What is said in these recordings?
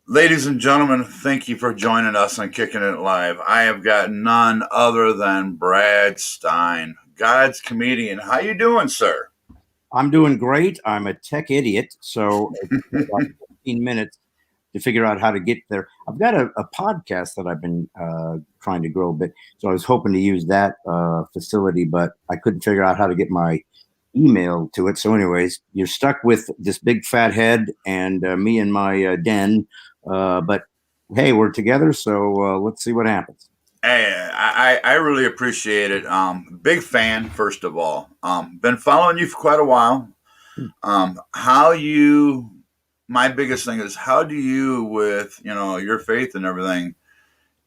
Ladies and gentlemen, thank you for joining us on Kicking It Live. I have got none other than Brad Stine, God's comedian. How you doing, sir? I'm doing great. I'm a tech idiot, so it took me about 15 minutes to figure out how to get there. I've got a podcast that I've been trying to grow a bit, so I was hoping to use that facility, but I couldn't figure out how to get my email to it. So, anyways, you're stuck with this big fat head and me in my den. But hey, we're together, so let's see what happens. Hey, I really appreciate it. Big fan, first of all. Been following you for quite a while. How you? My biggest thing is how do you, with your faith and everything,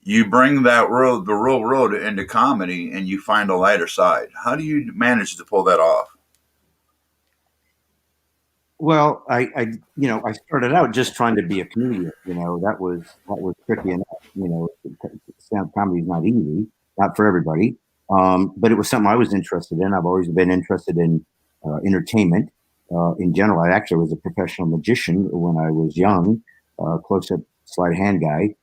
you bring that world, the real world, into comedy, and you find a lighter side. How do you manage to pull that off? Well, I started out just trying to be a comedian. That was tricky enough. Comedy is not easy, not for everybody. But it was something I was interested in. I've always been interested in entertainment in general. I actually was a professional magician when I was young, close-up sleight of hand guy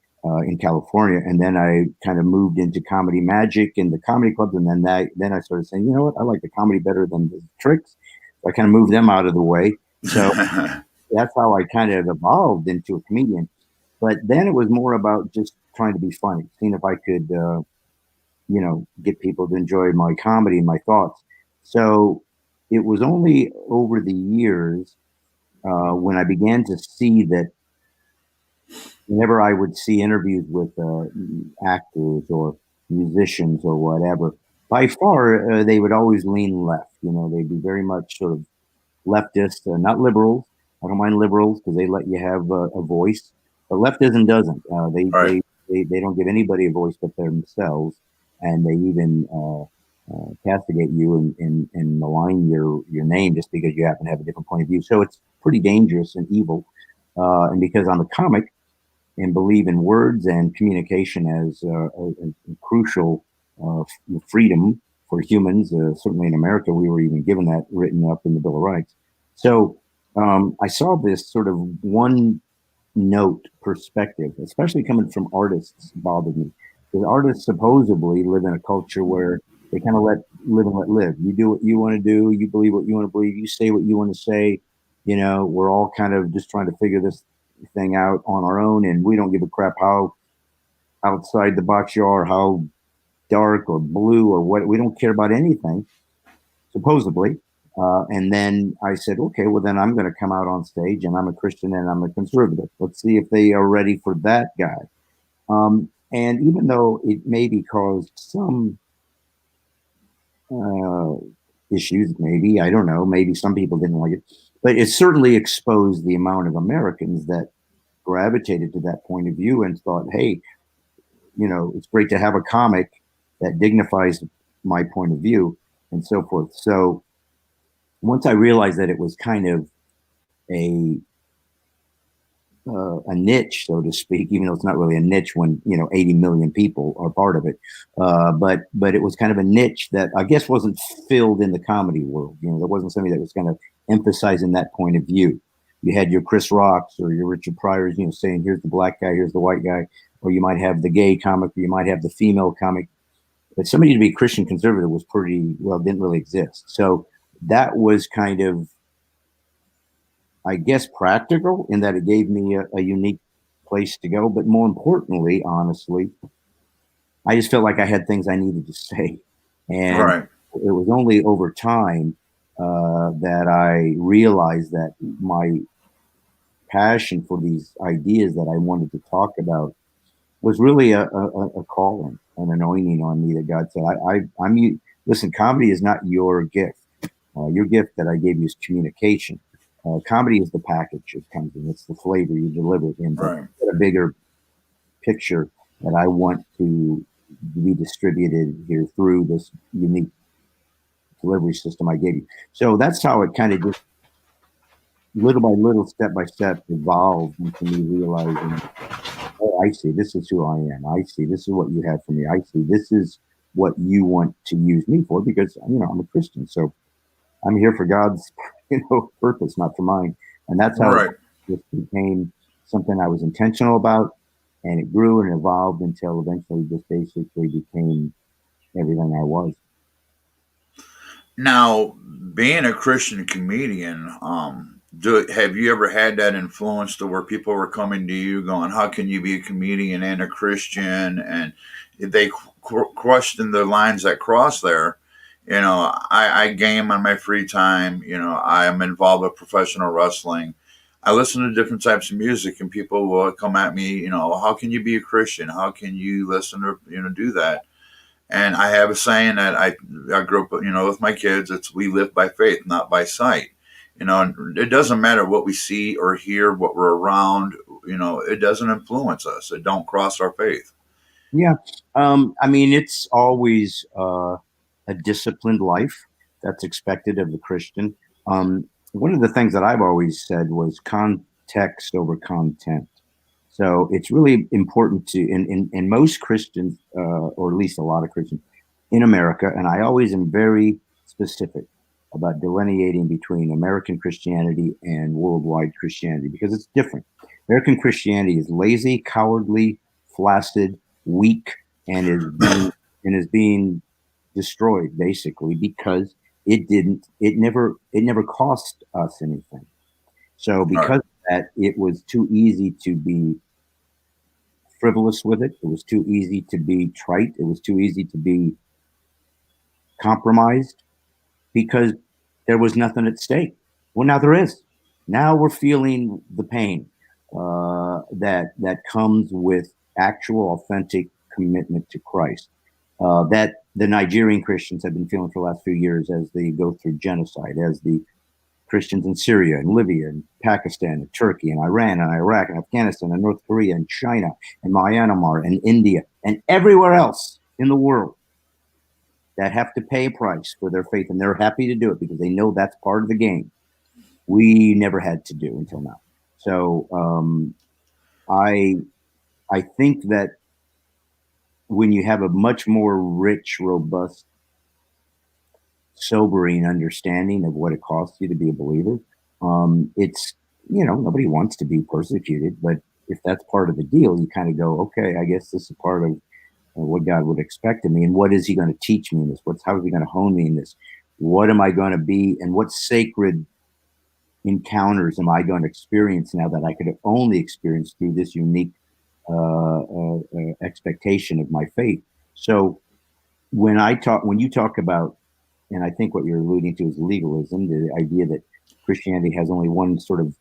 in California, and then I kind of moved into comedy magic in the comedy clubs, and then I started saying, you know what, I like the comedy better than the tricks. So I kind of moved them out of the way. So that's how I kind of evolved into a comedian. But then it was more about just trying to be funny, seeing if I could, get people to enjoy my comedy and my thoughts. So it was only over the years when I began to see that whenever I would see interviews with actors or musicians or whatever, by far they would always lean left. They'd be very much sort of leftist, not liberals. I don't mind liberals because they let you have a voice, but leftism doesn't. Right. They don't give anybody a voice but themselves, and they even castigate you and malign your name just because you happen to have a different point of view. So it's pretty dangerous and evil. And because I'm a comic and believe in words and communication as a crucial freedom for humans. Certainly in America, we were even given that written up in the Bill of Rights. So I saw this sort of one note perspective, especially coming from artists, bothered me. Because artists supposedly live in a culture where they kind of let live and let live. You do what you want to do. You believe what you want to believe. You say what you want to say. We're all kind of just trying to figure this thing out on our own, and we don't give a crap how outside the box you are, how dark or blue or what. We don't care about anything, supposedly. And then I said, okay, well, then I'm going to come out on stage and I'm a Christian and I'm a conservative. Let's see if they are ready for that guy. And even though it maybe caused some uh, issues, maybe, I don't know, maybe some people didn't like it, but it certainly exposed the amount of Americans that gravitated to that point of view and thought, hey, it's great to have a comic that dignifies my point of view and so forth. So once I realized that it was kind of a a niche, so to speak, even though it's not really a niche when 80 million people are part of it, but it was kind of a niche that I guess wasn't filled in the comedy world. There wasn't somebody that was kind of emphasizing that point of view. You had your Chris Rocks or your Richard Pryors, saying here's the black guy, here's the white guy, or you might have the gay comic, or you might have the female comic. But somebody to be Christian conservative was pretty well, didn't really exist. So that was kind of, I guess, practical in that it gave me a unique place to go. But more importantly, honestly, I just felt like I had things I needed to say. And Right. it was only over time that I realized that my passion for these ideas that I wanted to talk about was really a calling, an anointing on me that God said, listen, comedy is not your gift. Your gift that I gave you is communication. Comedy is the package it comes in. It's the flavor you deliver it in, but Right. a bigger picture that I want to be distributed here through this unique delivery system I gave you. So that's how it kind of just little by little, step by step, evolved into me realizing, oh, I see. This is who I am. I see. This is what you have for me. I see. This is what you want to use me for because I'm a Christian. So I'm here for God's purpose, not for mine. And that's how it Right. just became. something I was intentional about, and it grew and evolved until eventually just basically became everything I was. Now, being a Christian comedian, have you ever had that influence to where people were coming to you going, "How can you be a comedian and a Christian?" And they question the lines that cross there. I game on my free time. I am involved with professional wrestling. I listen to different types of music, and people will come at me. How can you be a Christian? How can you listen to do that? And I have a saying that I grew up, with my kids. It's we live by faith, not by sight. And it doesn't matter what we see or hear, what we're around. It doesn't influence us. It don't cross our faith. Yeah. I mean, it's always a disciplined life that's expected of the Christian. One of the things that I've always said was context over content. So it's really important to, in most Christians, or at least a lot of Christians in America, and I always am very specific about delineating between American Christianity and worldwide Christianity because it's different. American Christianity is lazy, cowardly, flaccid, weak, and is being destroyed basically because it never cost us anything. So All right. because of that, it was too easy to be frivolous with it. It was too easy to be trite. It was too easy to be compromised because there was nothing at stake. Well, now there is. Now we're feeling the pain that comes with actual, authentic commitment to Christ. That the Nigerian Christians have been feeling for the last few years as they go through genocide, as the Christians in Syria and Libya and Pakistan and Turkey and Iran and Iraq and Afghanistan and North Korea and China and Myanmar and India and everywhere else in the world that have to pay a price for their faith, and they're happy to do it because they know that's part of the game. We never had to do until now. So I I think that when you have a much more rich, robust, sobering understanding of what it costs you to be a believer, it's nobody wants to be persecuted, but if that's part of the deal, you kind of go, okay, I guess this is part of what God would expect of me, and what is He going to teach me in this? How is He going to hone me in this? What am I going to be, and what sacred encounters am I going to experience now that I could only experience through this unique expectation of my faith? So when you talk about, and I think what you're alluding to is legalism, the idea that Christianity has only one sort of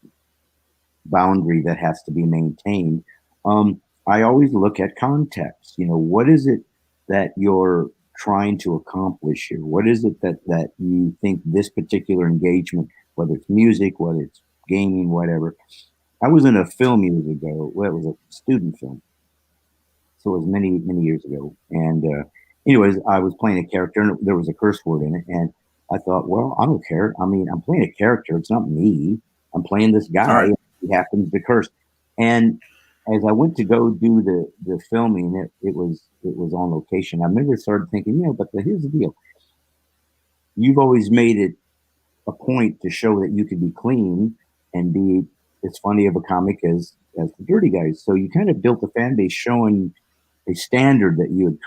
boundary that has to be maintained. I always look at context. What is it that you're trying to accomplish here? What is it that you think this particular engagement, whether it's music, whether it's gaming, whatever? I was in a film years ago. Well, it was a student film, so it was many many years ago. And anyways, I was playing a character, and there was a curse word in it, and I thought, well, I don't care. I mean, I'm playing a character. It's not me. I'm playing this All guy. right. He happens to curse. And as I went to go do the filming, it was on location. I remember started thinking, but here's the deal. You've always made it a point to show that you can be clean and be as funny of a comic as the dirty guys. So you kind of built a fan base showing a standard that you had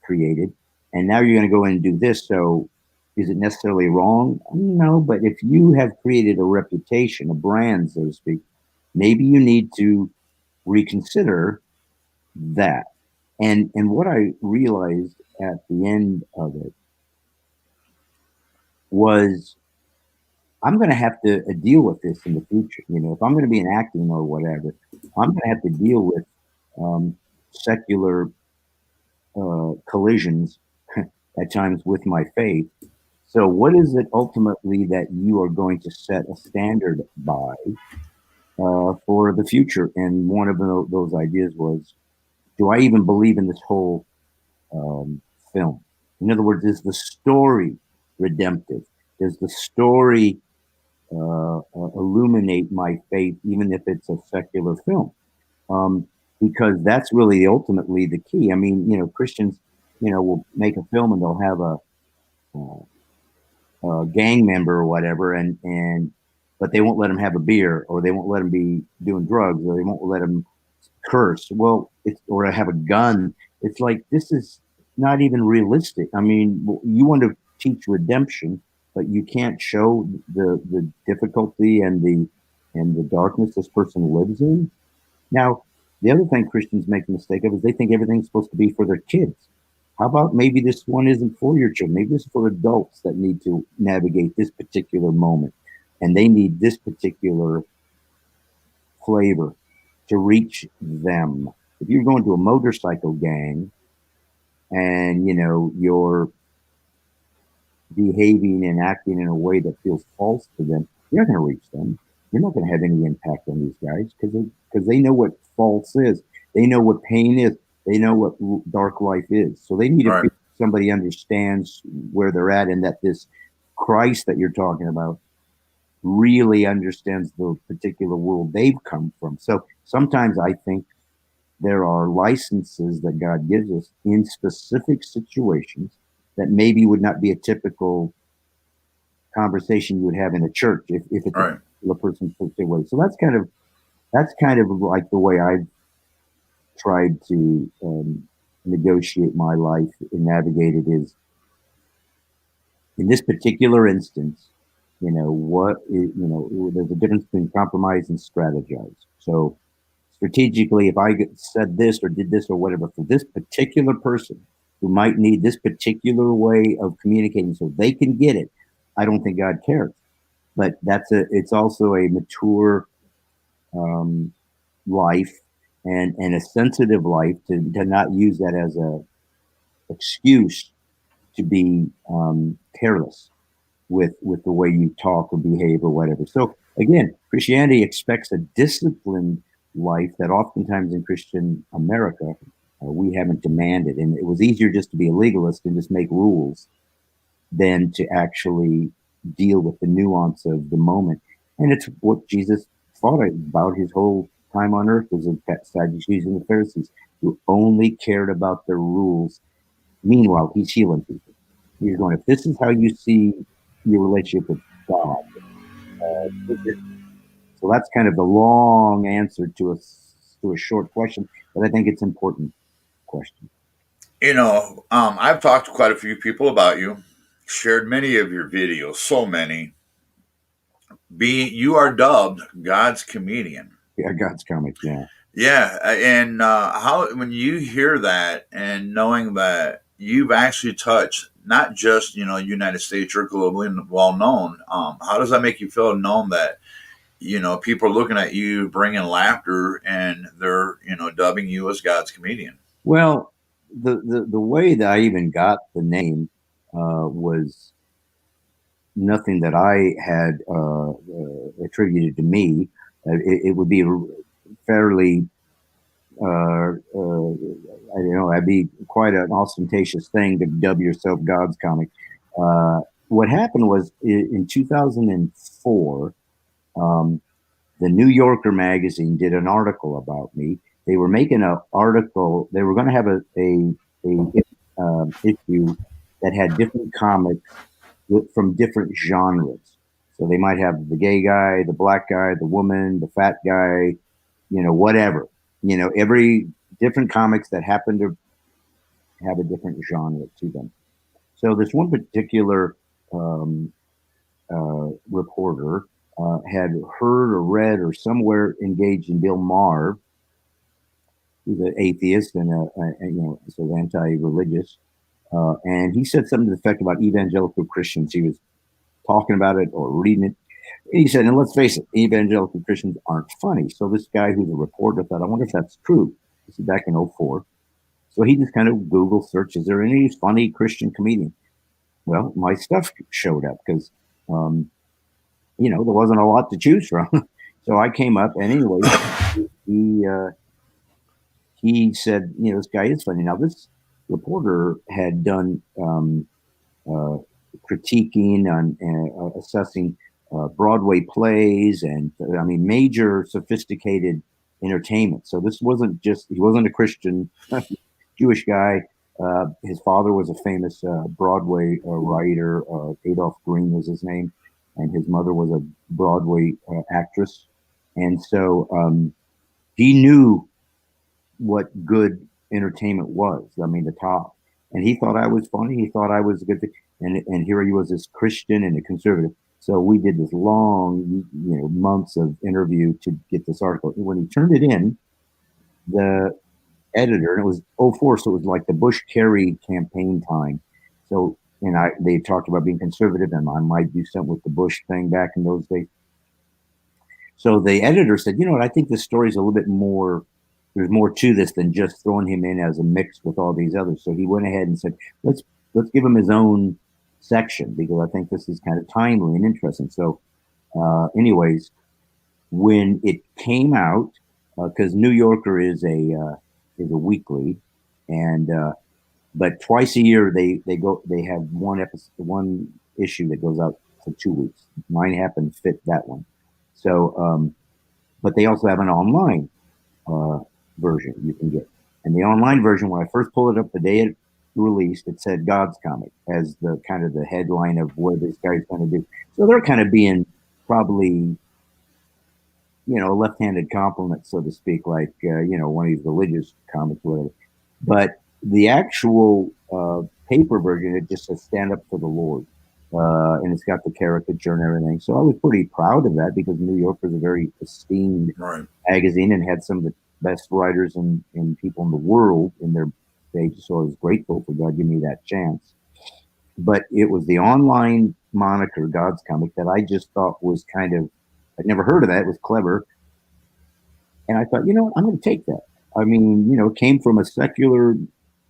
created, and now you're going to go in and do this. So is it necessarily wrong? No, but if you have created a reputation, a brand, so to speak, maybe you need to reconsider that. And what I realized at the end of it was I'm going to have to deal with this in the future. If I'm going to be in acting or whatever, I'm going to have to deal with secular collisions at times with my faith. So, what is it ultimately that you are going to set a standard by for the future? And one of those ideas was, do I even believe in this whole um, film? In other words, is the story redemptive? Does the story illuminate my faith, even if it's a secular film? Because that's really ultimately the key. I mean, Christians, will make a film and they'll have a gang member or whatever, and but they won't let them have a beer, or they won't let them be doing drugs, or they won't let them curse. Well, it's or have a gun. It's like this is not even realistic. I mean, you want to teach redemption, but you can't show the difficulty and the darkness this person lives in. Now, the other thing Christians make the mistake of is they think everything's supposed to be for their kids. How about maybe this one isn't for your children? Maybe this is for adults that need to navigate this particular moment, and they need this particular flavor to reach them. If you're going to a motorcycle gang and you're behaving and acting in a way that feels false to them, you're not going to reach them. You're not going to have any impact on these guys because they know what false is. They know what pain is. They know what dark life is. So they need to Right. feel somebody understands where they're at, and that this Christ that you're talking about really understands the particular world they've come from. So sometimes I think there are licenses that God gives us in specific situations that maybe would not be a typical conversation you would have in a church if it's a Right. particular person's particular way. So that's kind of like the way I've tried to negotiate my life and navigate it is in this particular instance, there's a difference between compromise and strategize. So strategically, if I said this or did this or whatever for this particular person who might need this particular way of communicating so they can get it, I don't think God cares. But it's also a mature um, life and a sensitive life to not use that as a excuse to be careless with the way you talk or behave or whatever. So again, Christianity expects a disciplined life that oftentimes in Christian America we haven't demanded, and it was easier just to be a legalist and just make rules than to actually deal with the nuance of the moment. And it's what Jesus fought about his whole time on earth was the Sadducees and the Pharisees who only cared about their rules. Meanwhile, he's healing people. He's going, if this is how you see your relationship with God, so that's kind of the long answer to a short question, but I think it's an important question. I've talked to quite a few people about you, shared many of your videos, so many. You are dubbed God's comedian. Yeah, God's comic. Yeah, Yeah, and how when you hear that and knowing that you've actually touched not just United States or globally well known, how does that make you feel knowing that people are looking at you bringing laughter and they're dubbing you as God's comedian? well, the way that I even got the name was nothing that I had attributed to me. It would be fairly, I don't know, that'd be quite an ostentatious thing to dub yourself God's comic. What happened was in 2004, the New Yorker magazine did an article about me. They were making an article. They were going to have a issue that had different comics from different genres. So they might have the gay guy, the black guy, the woman, the fat guy, whatever. Every different comics that happen to have a different genre to them. So this one particular um, reporter had heard or read or somewhere engaged in Bill Maher, who's an atheist and sort of anti-religious, and he said something to the effect about evangelical Christians. He was talking about it or reading it. And he said, and let's face it, evangelical Christians aren't funny. So this guy who's a reporter thought, I wonder if that's true. This is back in '04. So he just kind of Google search, is there any funny Christian comedian? Well, my stuff showed up because, there wasn't a lot to choose from. So I came up, and anyway, he he said, this guy is funny. Now this reporter had done uh, critiquing and assessing Broadway plays and I mean major sophisticated entertainment. So this wasn't just he wasn't a Christian Jewish guy. His father was a famous Broadway writer. Adolph Green was his name. and his mother was a Broadway actress, and so he knew what good entertainment was. I mean, the top. And he thought I was funny. He thought I was a good thing. And here he was, this Christian and a conservative. So we did this long, months of interview to get this article. And when he turned it in, the editor, and it was '04, so it was like the Bush Kerry campaign time. So, and they talked about being conservative, and I might do something with the Bush thing back in those days. So the editor said, you know what, I think this story's a little bit more, there's more to this than just throwing him in as a mix with all these others. So he went ahead and said, let's give him his own section because I think this is kind of timely and interesting. So anyways, when it came out, because New Yorker is a weekly, and but twice a year they have one episode, one issue that goes out for 2 weeks. Mine happened to fit that one. So, but they also have an online uh, version you can get. And the online version, when I first pulled it up the day it released, it said God's Comic as the kind of the headline of what this guy's going to do. So they're kind of being probably, a left-handed compliment, so to speak, like one of these religious comics, or whatever. But the actual paper version, it just says "Stand Up for the Lord," and it's got the caricature and everything. So I was pretty proud of that because New Yorker is a very esteemed Right. magazine and had some of the best writers and people in the world in their pages. So I was grateful for God giving me that chance. But it was the online moniker, God's Comic, that I just thought was kind of, I'd never heard of that. It was clever. And I thought, you know what, I'm going to take that. I mean, it came from a secular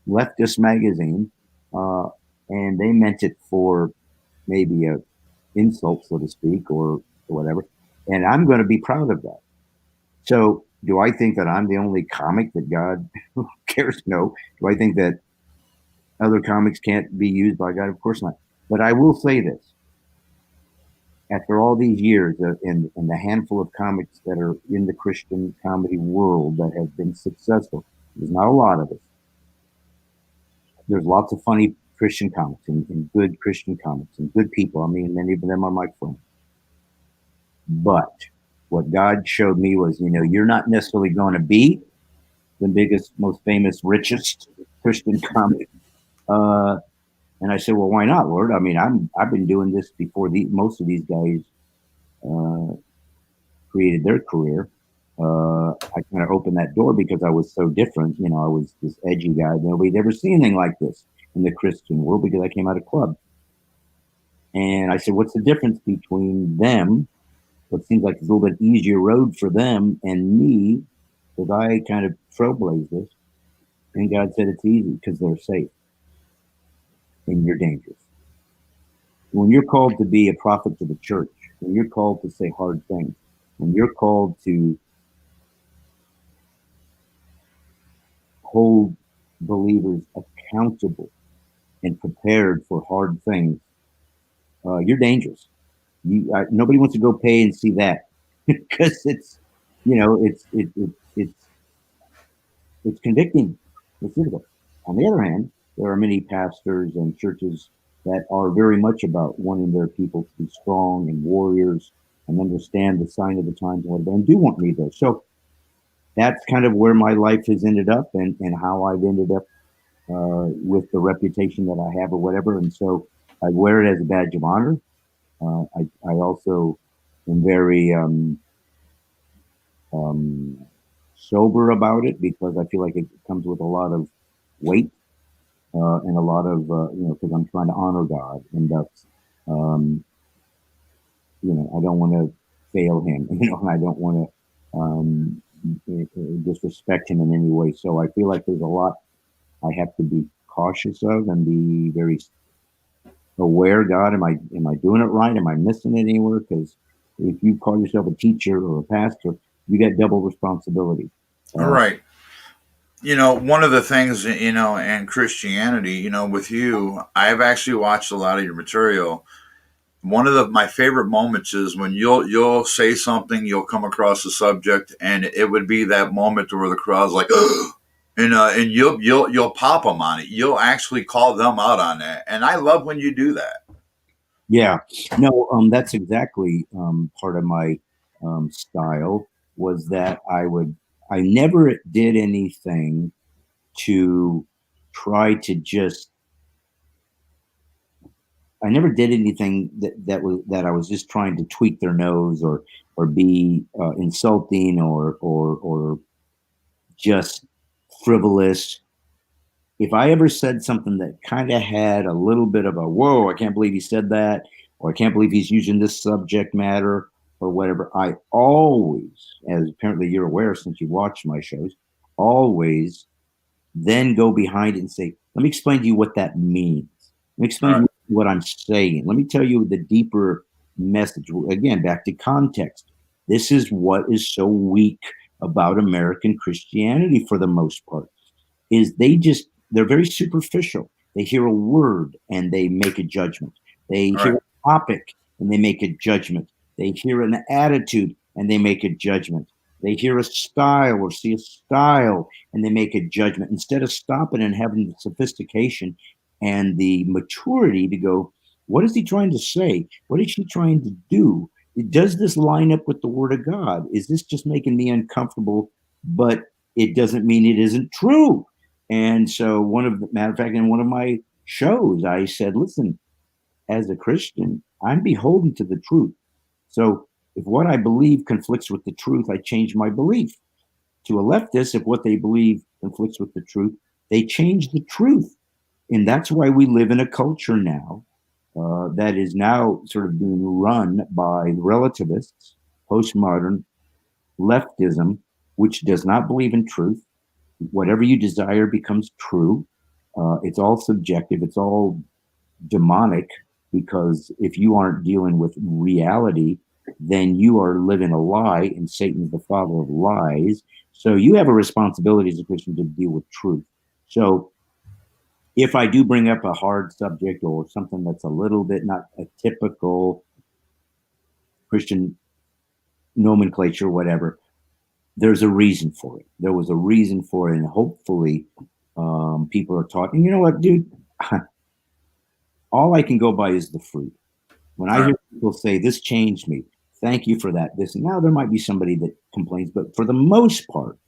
leftist magazine, uh, and they meant it for maybe a insult, so to speak, or whatever. And I'm going to be proud of that. So, do I think that I'm the only comic that God cares? No. Do I think that other comics can't be used by God? Of course not. But I will say this: after all these years, in the handful of comics that are in the Christian comedy world that have been successful, there's not a lot of us. There's lots of funny Christian comics and good Christian comics and good people. I mean, many of them are my friends. But what God showed me was, you're not necessarily going to be the biggest, most famous, richest Christian comic. Uh, and I said, well, why not, Lord? I mean, I've been doing this before most of these guys uh, created their career. I kind of opened that door because I was so different. I was this edgy guy. Nobody'd ever seen anything like this in the Christian world because I came out of club. And I said, what's the difference between them, what seems like it's a little bit easier road for them, and me, because I kind of trailblazed this. And God said it's easy because they're safe and you're dangerous. When you're called to be a prophet to the church, when you're called to say hard things, when you're called to hold believers accountable and prepared for hard things, you're dangerous. Nobody wants to go pay and see that because it's, it's it's convicting. It's difficult. On the other hand, there are many pastors and churches that are very much about wanting their people to be strong and warriors and understand the sign of the times and whatever, and do want me there. So that's kind of where my life has ended up and how I've ended up with the reputation that I have or whatever. And so I wear it as a badge of honor. I also am very um, sober about it because I feel like it comes with a lot of weight and a lot of, because I'm trying to honor God. And that's, um, I don't want to fail him, and I don't want to disrespect him in any way. So I feel like there's a lot I have to be cautious of and be very aware. God, am I doing it right? Am I missing it anywhere? Because if you call yourself a teacher or a pastor, you got double responsibility. All Uh, right. One of the things, in Christianity, with you, I've actually watched a lot of your material. One of my favorite moments is when you'll say something, you'll come across a subject, and it would be that moment where the crowd's like, and you'll pop them on it. You'll actually call them out on that, and I love when you do that. Yeah, no, that's exactly part of my style was that I never did anything to try to just, I never did anything that I was just trying to tweak their nose or be insulting or just frivolous. If I ever said something that kind of had a little bit of a whoa, I can't believe he said that, or I can't believe he's using this subject matter or whatever, I always, as apparently you're aware since you watch my shows, always then go behind it and say, let me explain to you what that means. Let me All explain to right. you what I'm saying. Let me tell you the deeper message. Again, back to context. This is what is so weak about American Christianity for the most part is they're very superficial. They hear a word and they make a judgment. They All hear right. a topic and they make a judgment. They hear an attitude and they make a judgment. They hear a style or see a style and they make a judgment instead of stopping and having the sophistication and the maturity to go, what is he trying to say? What is she trying to do? Does this line up with the word of God? Is this just making me uncomfortable? But it doesn't mean it isn't true. And so, matter of fact, in one of my shows, I said, listen, as a Christian, I'm beholden to the truth. So if what I believe conflicts with the truth, I change my belief. To a leftist, if what they believe conflicts with the truth, they change the truth. And that's why we live in a culture now that is now sort of being run by relativists, postmodern leftism, which does not believe in truth. Whatever you desire becomes true. It's all subjective. It's all demonic because if you aren't dealing with reality, then you are living a lie, and Satan's the father of lies. So you have a responsibility as a Christian to deal with truth. So if I do bring up a hard subject or something that's a little bit not a typical Christian nomenclature, whatever, there's a reason for it. There was a reason for it, and hopefully, people are talking. You know what, dude? All I can go by is the fruit. When I All right. hear people say this changed me, thank you for that. This now there might be somebody that complains, but for the most part,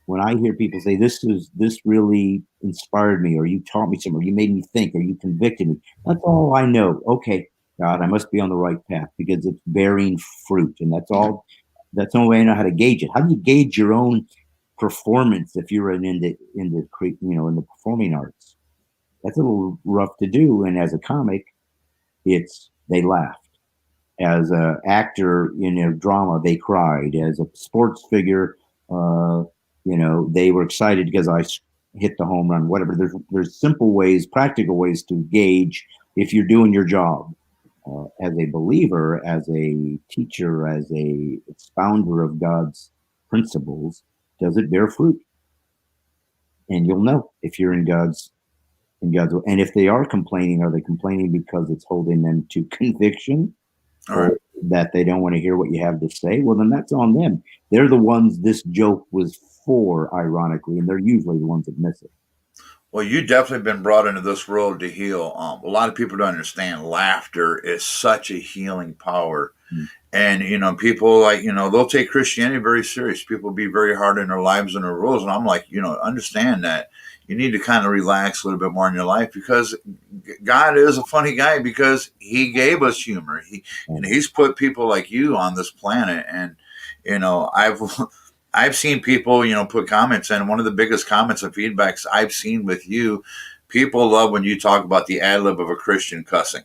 when I hear people say this really inspired me, or you taught me something, or you made me think, or you convicted me, that's all I know. Okay, God, I must be on the right path because it's bearing fruit, and that's all. That's the only way I know how to gauge it. How do you gauge your own performance if you're in the performing arts? That's a little rough to do. And as a comic, it's they laughed. As an actor in a drama, they cried. As a sports figure, they were excited because I hit the home run. Whatever. There's simple ways, practical ways to gauge if you're doing your job. As a believer, as a teacher, as a expounder of God's principles, does it bear fruit? And you'll know if you're in God's will. And if they are complaining, are they complaining because it's holding them to conviction, All right. or that they don't want to hear what you have to say? Well, then that's on them. They're the ones this joke was for, ironically, and they're usually the ones that miss it. Well, you definitely been brought into this world to heal. A lot of people don't understand laughter is such a healing power. Mm. And, people like, they'll take Christianity very serious. People be very hard in their lives and their rules. And I'm like, understand that you need to kind of relax a little bit more in your life because God is a funny guy because he gave us humor. He's put people like you on this planet. And, I've, I've seen people, put comments in. One of the biggest comments and feedbacks I've seen with you, people love when you talk about the ad lib of a Christian cussing.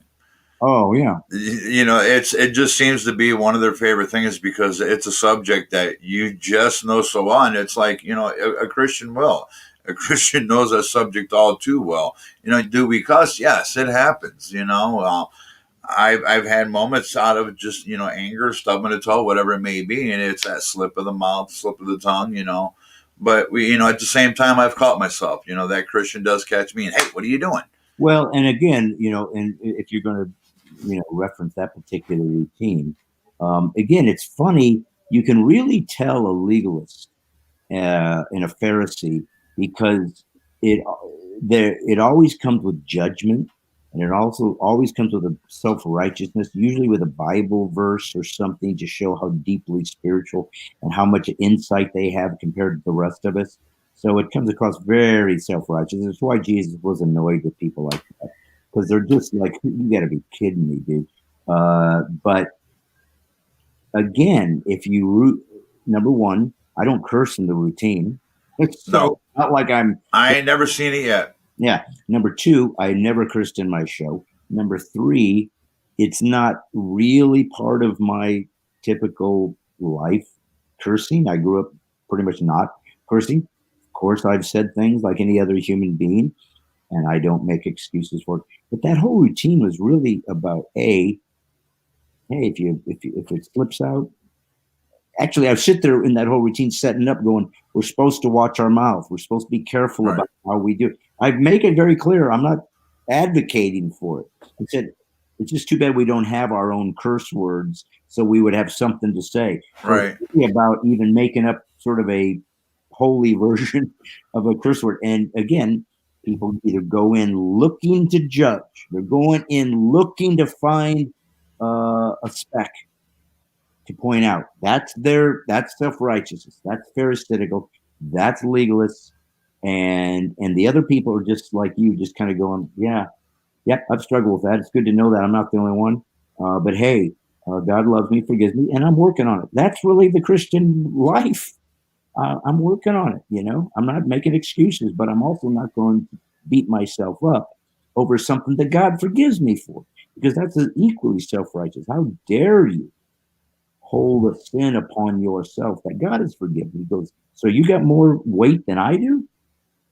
Oh, yeah. It just seems to be one of their favorite things because it's a subject that you just know so well, and it's like a Christian will. A Christian knows that subject all too well. Do we cuss? Yes, it happens. I've had moments out of just anger, stubbing a toe, whatever it may be, and it's that slip of the mouth, slip of the tongue. But at the same time, I've caught myself. That Christian does catch me, and hey, what are you doing? Well, and again, and if you're going to, reference that particular routine, again, it's funny. You can really tell a legalist and a Pharisee because it it always comes with judgment. And it also always comes with a self-righteousness, usually with a Bible verse or something to show how deeply spiritual and how much insight they have compared to the rest of us. So it comes across very self-righteous. That's why Jesus was annoyed with people like that, because they're just like, you got to be kidding me, dude. But again, if you root, number one, I don't curse in the routine. So No, not like I'm, I ain't never seen it yet. yeah. Number two, I never cursed in my show. Number three, it's not really part of my typical life cursing. I grew up pretty much not cursing. Of course, I've said things like any other human being, and I don't make excuses for it. But that whole routine was really about hey, if it slips out, actually, I sit there in that whole routine setting up going, we're supposed to watch our mouth. We're supposed to be careful Right, about how we do it. I make it very clear. I'm not advocating for it. I said, it's just too bad we don't have our own curse words so we would have something to say. So it's right. really about even making up sort of a holy version of a curse word. And again, people either go in looking to judge, they're going in looking to find a speck to point out. That's self-righteousness. That's pharisaical. That's legalist. And the other people are just like you, just kind of going, yeah, yep, I've struggled with that. It's good to know that I'm not the only one. But hey, God loves me, forgives me, and I'm working on it. That's really the Christian life. I'm working on it. I'm not making excuses, but I'm also not going to beat myself up over something that God forgives me for, because that's equally self-righteous. How dare you hold a sin upon yourself that God has forgiven? He goes, so you got more weight than I do?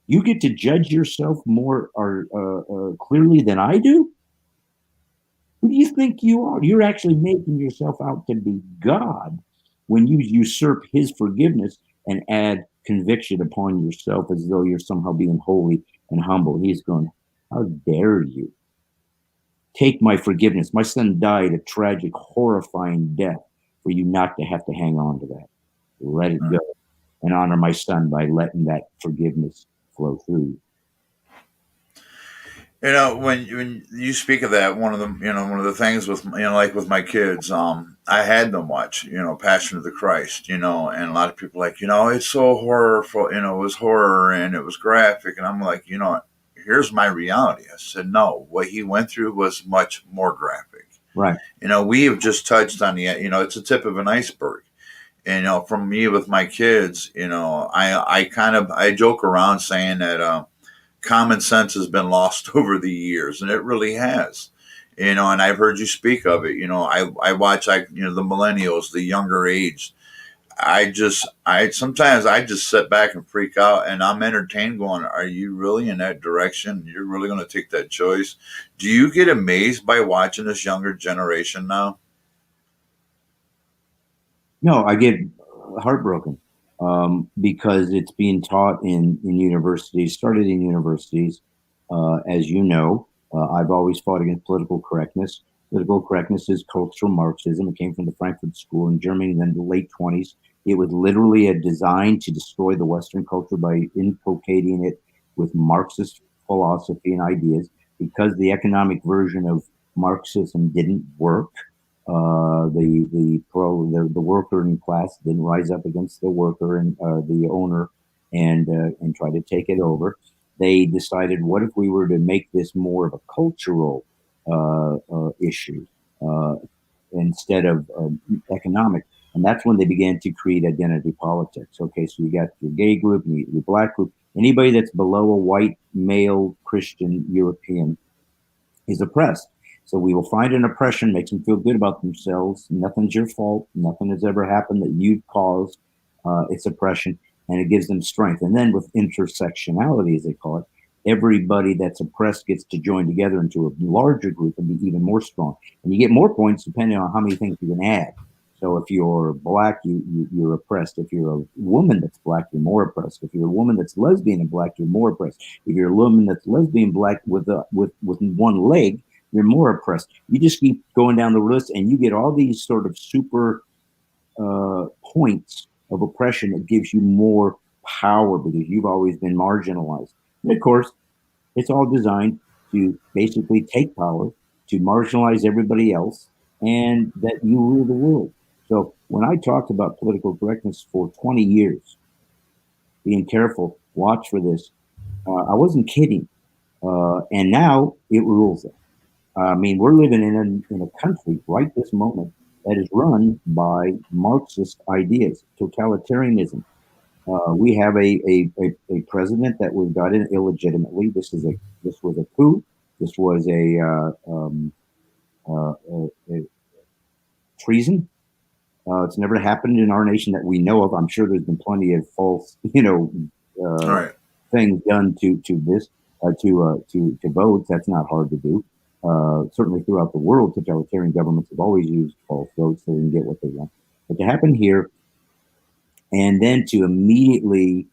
You get to judge yourself more or clearly than I do? Who do you think you are? You're actually making yourself out to be God when you usurp his forgiveness and add conviction upon yourself as though you're somehow being holy and humble. He's going, how dare you take my forgiveness? My son died a tragic, horrifying death for you not to have to hang on to that. Let it go and honor my son by letting that forgiveness flow through you. When you speak of that, one of the things with like with my kids, I had them watch Passion of the Christ, and a lot of people like it's so horrorful, it was horror and it was graphic, and I'm like, here's my reality. I said, no, what he went through was much more graphic. Right. We have just touched on it's a tip of an iceberg. And from me with my kids, I joke around saying that. Common sense has been lost over the years, and it really has. And I've heard you speak of it. I watch the millennials, the younger age. I sometimes I just sit back and freak out, and I'm entertained. Going, are you really in that direction? You're really going to take that choice? Do you get amazed by watching this younger generation now? No, I get heartbroken because it's being taught in universities, started in universities. As you know, I've always fought against political correctness. Political correctness is cultural Marxism. It came from the Frankfurt School in Germany in the late 20s. It was literally a design to destroy the Western culture by inculcating it with Marxist philosophy and ideas. Because the economic version of Marxism didn't work, the working class didn't rise up against the worker and the owner and try to take it over. They decided, what if we were to make this more of a cultural issue uh, instead of economic? And that's when they began to create identity politics. Okay, so you got your gay group, your black group, anybody that's below a white male Christian European is oppressed. So we will find an oppression, makes them feel good about themselves. Nothing's your fault. Nothing has ever happened that you've caused. It's oppression, and it gives them strength. And then with intersectionality, as they call it, everybody that's oppressed gets to join together into a larger group and be even more strong. And you get more points depending on how many things you can add. So if you're black, you're oppressed. If you're a woman that's black, you're more oppressed. If you're a woman that's lesbian and black, you're more oppressed. If you're a woman that's lesbian black with one leg, you're more oppressed. You just keep going down the list, and you get all these sort of super points of oppression that gives you more power because you've always been marginalized. And of course, it's all designed to basically take power, to marginalize everybody else, and that you rule the world. So when I talked about political correctness for 20 years, being careful, watch for this, I wasn't kidding. And now it rules us. I mean, we're living in a country right this moment that is run by Marxist ideas, totalitarianism. We have a president that was got in illegitimately. This was a coup. This was a treason. It's never happened in our nation that we know of. I'm sure there's been plenty of false, All uh, right. things done to this to votes. That's not hard to do. Certainly throughout the world, totalitarian governments have always used false votes so they can get what they want. But to happen here, and then to immediately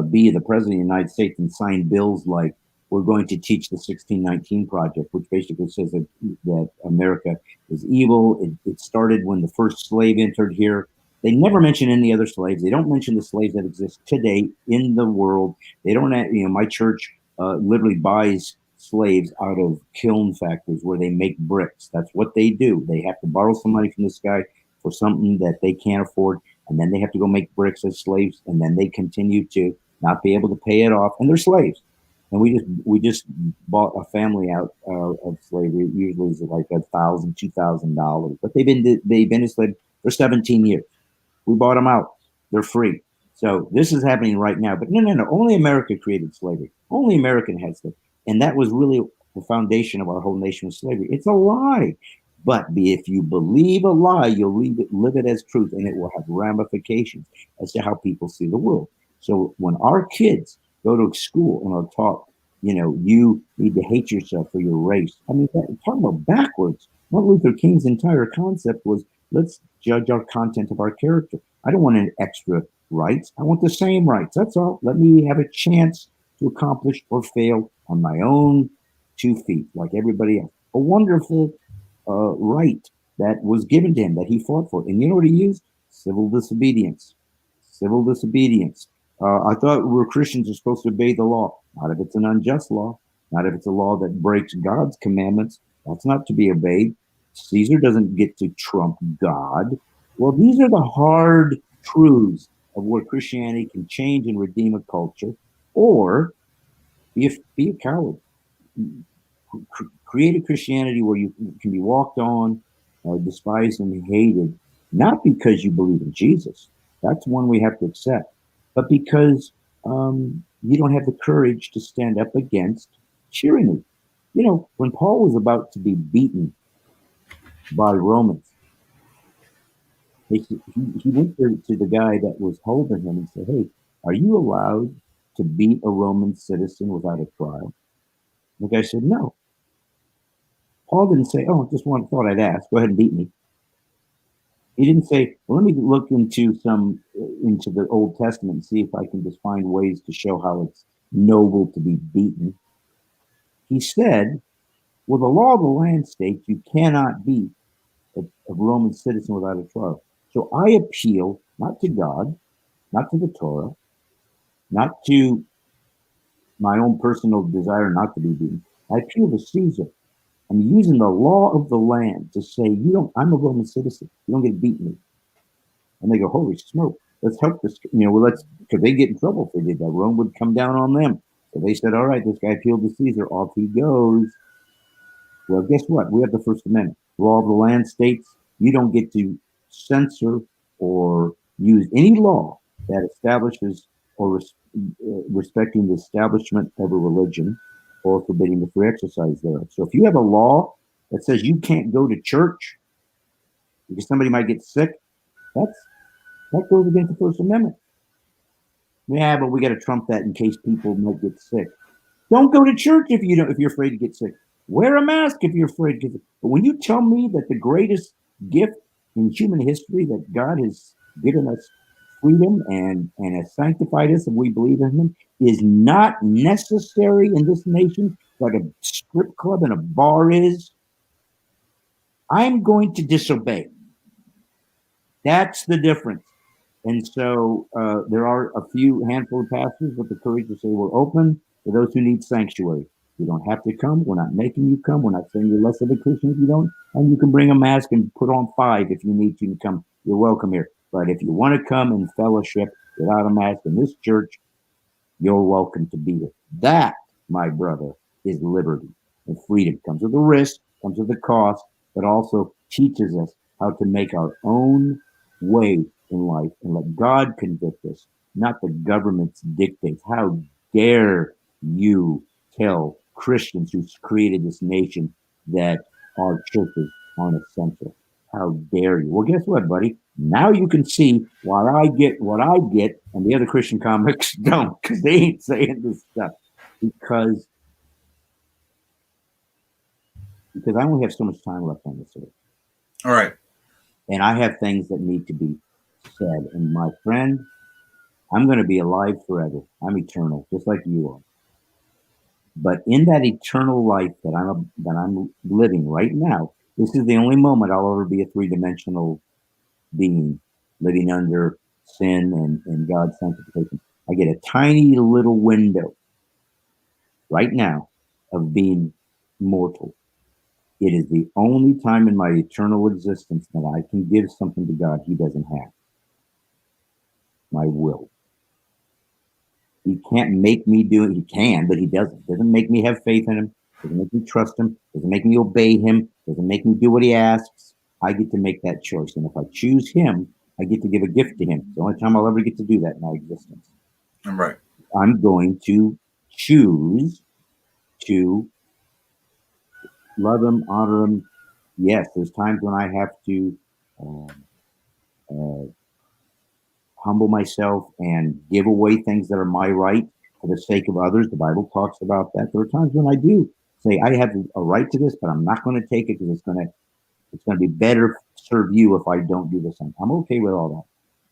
be the president of the United States and sign bills like we're going to teach the 1619 Project, which basically says that America is evil. It started when the first slave entered here. They never mention any other slaves. They don't mention the slaves that exist today in the world. They don't, my church literally buys slaves out of kiln factories where they make bricks. That's what they do. They have to borrow some money from this guy for something that they can't afford, and then they have to go make bricks as slaves, and then they continue to not be able to pay it off, and they're slaves. And we just bought a family out of slavery. Usually, it's like $1,000, $2,000, but they've been enslaved for 17 years. We bought them out. They're free. So this is happening right now. But no, no, no. Only America created slavery. Only American had slavery, and that was really the foundation of our whole nation was slavery. It's a lie. But if you believe a lie, you'll live it as truth, and it will have ramifications as to how people see the world. So when our kids go to school and are taught, you need to hate yourself for your race. I mean, talking about backwards. Martin Luther King's entire concept was let's judge our content of our character. I don't want an extra rights. I want the same rights. That's all. Let me have a chance to accomplish or fail on my own 2 feet, like everybody else. A wonderful right that was given to him that he fought for. And you know what he used? Civil disobedience. Civil disobedience. I thought we're Christians are supposed to obey the law. Not if it's an unjust law. Not if it's a law that breaks God's commandments. That's not to be obeyed. Caesar doesn't get to trump God. Well, these are the hard truths of where Christianity can change and redeem a culture, or be a coward. Create a Christianity where you can be walked on, despised, and hated, not because you believe in Jesus. That's one we have to accept, but because you don't have the courage to stand up against tyranny. When Paul was about to be beaten by Romans, he went to the guy that was holding him and said, "Hey, are you allowed to beat a Roman citizen without a trial?" The guy said, "No." Paul didn't say, "Oh, just thought I'd ask. Go ahead and beat me." He didn't say, "Well, let me look into the Old Testament and see if I can just find ways to show how it's noble to be beaten." He said, "Well, the law of the land states you cannot beat a Roman citizen without a trial. So I appeal not to God, not to the Torah, not to my own personal desire not to be beaten. I appeal to Caesar. I'm using the law of the land to say, I'm a Roman citizen. You don't get to beat me." And they go, "Holy smoke, let's help this." Because they get in trouble if they did that. Rome would come down on them. So they said, "All right, this guy appealed to Caesar. Off he goes." Well, guess what? We have the First Amendment. Law of the land states you don't get to censor or use any law that establishes or respecting the establishment of a religion or forbidding the free exercise thereof. So if you have a law that says you can't go to church because somebody might get sick, that goes against the First Amendment. Yeah, but we got to trump that in case people might get sick. Don't go to church if you're afraid to get sick. Wear a mask if you're afraid to get sick. But when you tell me that the greatest gift in human history that God has given us freedom and has sanctified us and we believe in him is not necessary in this nation like a strip club and a bar is, I'm going to disobey. That's the difference. And so there are a few handful of pastors with the courage to say we're open for those who need sanctuary. You don't have to come. We're not making you come. We're not saying you're less of a Christian if you don't. And you can bring a mask and put on 5 if you need to come. You're welcome here. But if you want to come and fellowship without a mask in this church, you're welcome to be here. That, my brother, is liberty and freedom. Comes with a risk, comes with a cost, but also teaches us how to make our own way in life and let God convict us, not the government's dictates. How dare you tell Christians who's created this nation that our churches aren't essential? How dare you? Well, guess what, buddy? Now you can see why I get what I get and the other Christian comics don't, because they ain't saying this stuff. Because I only have so much time left on this earth. All right. And I have things that need to be said. And my friend, I'm going to be alive forever. I'm eternal, just like you are. But in that eternal life that I'm living right now, this is the only moment I'll ever be a 3-dimensional being living under sin and God's sanctification. I get a tiny little window right now of being mortal. It is the only time in my eternal existence that I can give something to God he doesn't have. My will. He can't make me do it. He can, but he doesn't. Doesn't make me have faith in him. Doesn't make me trust him. Doesn't make me obey him. Doesn't make me do what he asks. I get to make that choice. And if I choose him, I get to give a gift to him. It's the only time I'll ever get to do that in my existence. All right. I'm going to choose to love him, honor him. Yes, there's times when I have to um, uh, humble myself and give away things that are my right for the sake of others. The Bible talks about that. There are times when I do say I have a right to this, but I'm not going to take it because it's going to be better serve you if I don't do this. I'm okay with all that.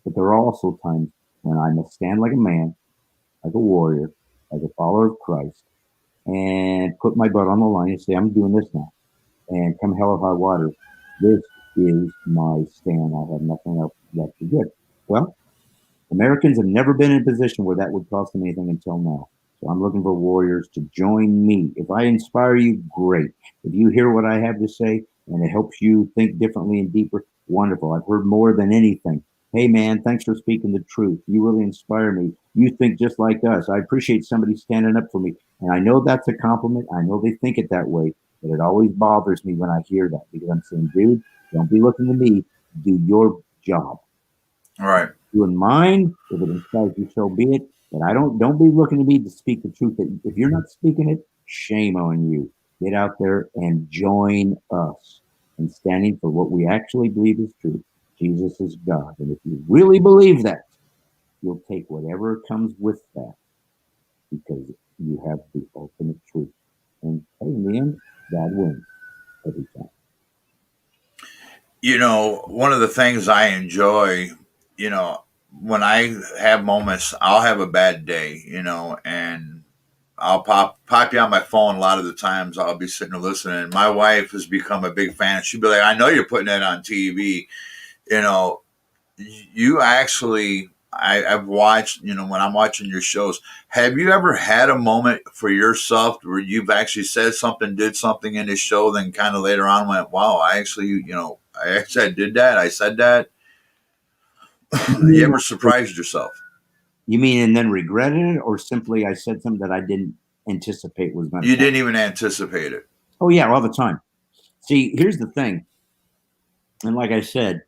But there are also times when I must stand like a man, like a warrior, as a follower of Christ, and put my butt on the line and say, I'm doing this now. And come hell or high water, this is my stand. I have nothing else left to give. Well, Americans have never been in a position where that would cost them anything until now. So I'm looking for warriors to join me. If I inspire you, great. If you hear what I have to say and it helps you think differently and deeper, wonderful. I've heard more than anything. Hey, man, thanks for speaking the truth. You really inspire me. You think just like us. I appreciate somebody standing up for me. And I know that's a compliment. I know they think it that way, but it always bothers me when I hear that because I'm saying, dude, don't be looking to me. Do your job. All right. Doing mine, if it inspires you, so be it. But I don't be looking to me to speak the truth. That if you're not speaking it, shame on you. Get out there and join us in standing for what we actually believe is true. Jesus is God. And if you really believe that, you'll take whatever comes with that because you have the ultimate truth. And in the end, God wins every time. You know, one of the things I enjoy, you know, when I have moments, I'll have a bad day, you know, and I'll pop you on my phone. A lot of the times, I'll be sitting and listening. And my wife has become a big fan. She'd be like, "I know you're putting that on TV." You know, you actually, I've watched. You know, when I'm watching your shows, have you ever had a moment for yourself where you've actually said something, did something in the show, then kind of later on went, "Wow, I actually, you know, I actually did that. I said that." You ever surprised yourself? You mean and then regretted it, or simply I said something that I didn't anticipate was going to You happen? didn't even anticipate it. Oh yeah, all the time. See, here's the thing, and like I said,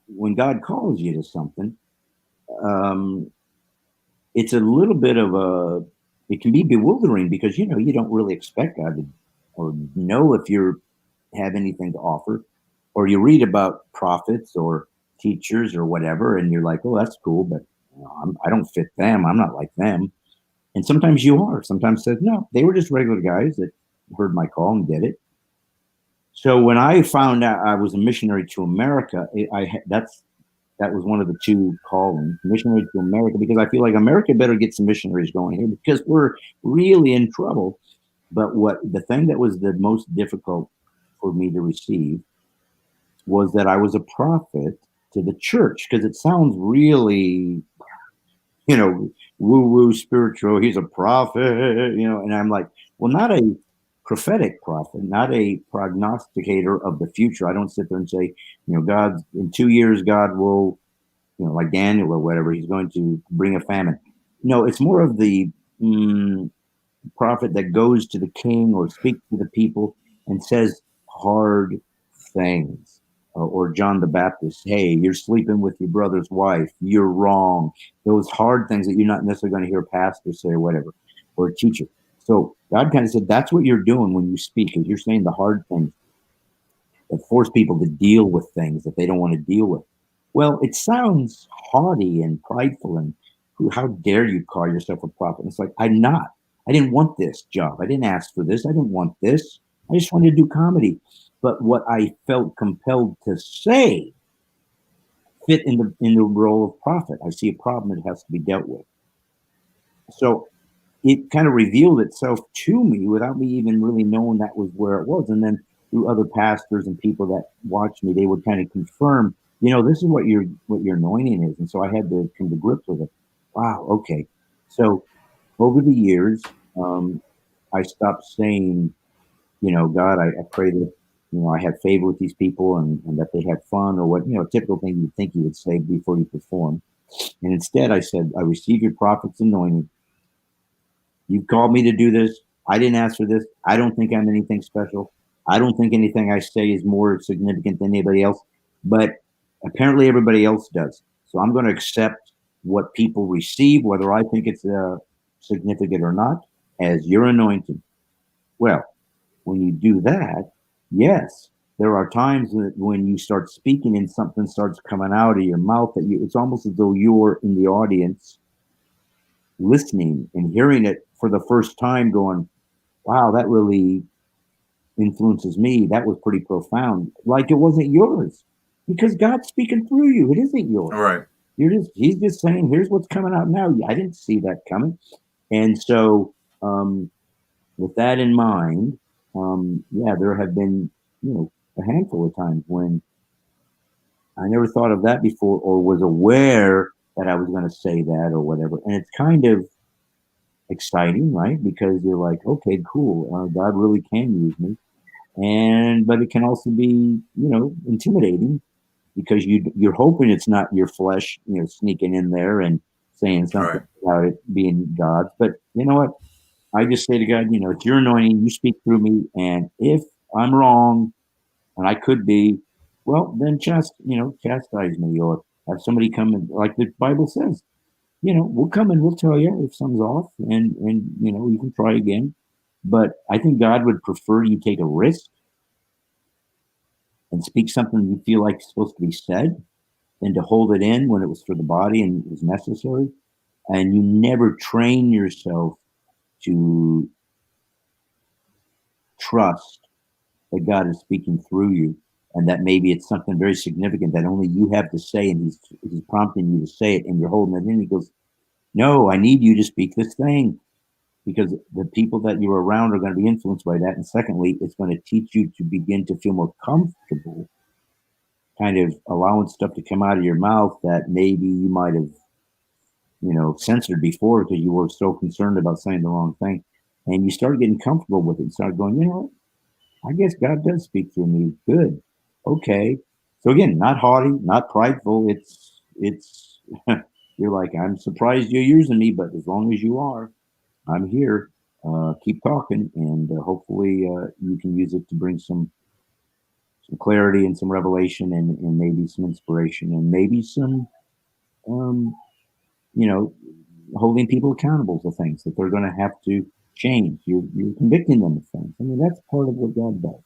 when God calls you to something, um, it's a little bit of a. It can be bewildering because you don't really expect God to or know if you have anything to offer, or you read about prophets or teachers or whatever, and you're like, oh, that's cool, but I don't fit them. I'm not like them. And sometimes you are. Sometimes says no, they were just regular guys that heard my call and did it. So when I found out I was a missionary to America, that was one of the two callings, missionary to America, because I feel like America better get some missionaries going here because we're really in trouble. But what the thing that was the most difficult for me to receive was that I was a prophet to the church because it sounds really, you know, woo woo spiritual. He's a prophet, and I'm like, well, not a prophetic prophet, not a prognosticator of the future. I don't sit there and say, God, in 2 years, God will, like Daniel or whatever, he's going to bring a famine. No, it's more of the prophet that goes to the king or speaks to the people and says hard things. Or John the Baptist, hey, you're sleeping with your brother's wife. You're wrong. Those hard things that you're not necessarily going to hear a pastor say or whatever, or a teacher. So God kind of said, that's what you're doing when you speak, is you're saying the hard things that force people to deal with things that they don't want to deal with. Well, it sounds haughty and prideful, and how dare you call yourself a prophet? And it's like, I'm not. I didn't want this job. I didn't ask for this. I didn't want this. I just wanted to do comedy. But what I felt compelled to say fit in the role of prophet. I see a problem that has to be dealt with. So it kind of revealed itself to me without me even really knowing that was where it was. And then through other pastors and people that watched me, they would kind of confirm, this is what your anointing is. And so I had to come to grips with it. Wow, okay. So over the years, I stopped saying, God, I pray that, I have favor with these people and that they have fun, or what, typical thing you'd think you would say before you perform. And instead I said, I receive your prophet's anointing. You've called me to do this. I didn't ask for this. I don't think I'm anything special. I don't think anything I say is more significant than anybody else, but apparently everybody else does. So I'm going to accept what people receive, whether I think it's significant or not, as your anointing. Well, when you do that, yes, there are times that when you start speaking and something starts coming out of your mouth that it's almost as though you're in the audience listening and hearing it for the first time, going, wow, that really influences me. That was pretty profound. Like it wasn't yours, because God's speaking through you. It isn't yours. All right. He's just saying, here's what's coming out now. I didn't see that coming. And so, with that in mind, yeah, there have been, a handful of times when I never thought of that before, or was aware that I was going to say that or whatever. And it's kind of exciting, right? Because you're like, okay, cool. God really can use me. But it can also be, intimidating, because you're hoping it's not your flesh, sneaking in there and saying All something right. about it being God's. But you know what? I just say to God, it's your anointing. You speak through me. And if I'm wrong, and I could be, well, then chastise me, or have somebody come and, like the Bible says, we'll come and we'll tell you if something's off, and you can try again. But I think God would prefer you take a risk and speak something you feel like is supposed to be said, than to hold it in when it was for the body and it was necessary. And you never train yourself to trust that God is speaking through you, and that maybe it's something very significant that only you have to say, and he's prompting you to say it, and you're holding it in. He goes, no, I need you to speak this thing, because the people that you're around are going to be influenced by that. And secondly, it's going to teach you to begin to feel more comfortable kind of allowing stuff to come out of your mouth that maybe you might have, censored before, because you were so concerned about saying the wrong thing. And you start getting comfortable with it and start going, I guess God does speak through me. Good. Okay. So again, not haughty, not prideful. It's you're like, I'm surprised you're using me, but as long as you are, I'm here. Keep talking, and hopefully you can use it to bring some clarity and some revelation, and maybe some inspiration, and maybe some um, you know holding people accountable to things that they're going to have to change. You're convicting them of things. I mean, that's part of what God does.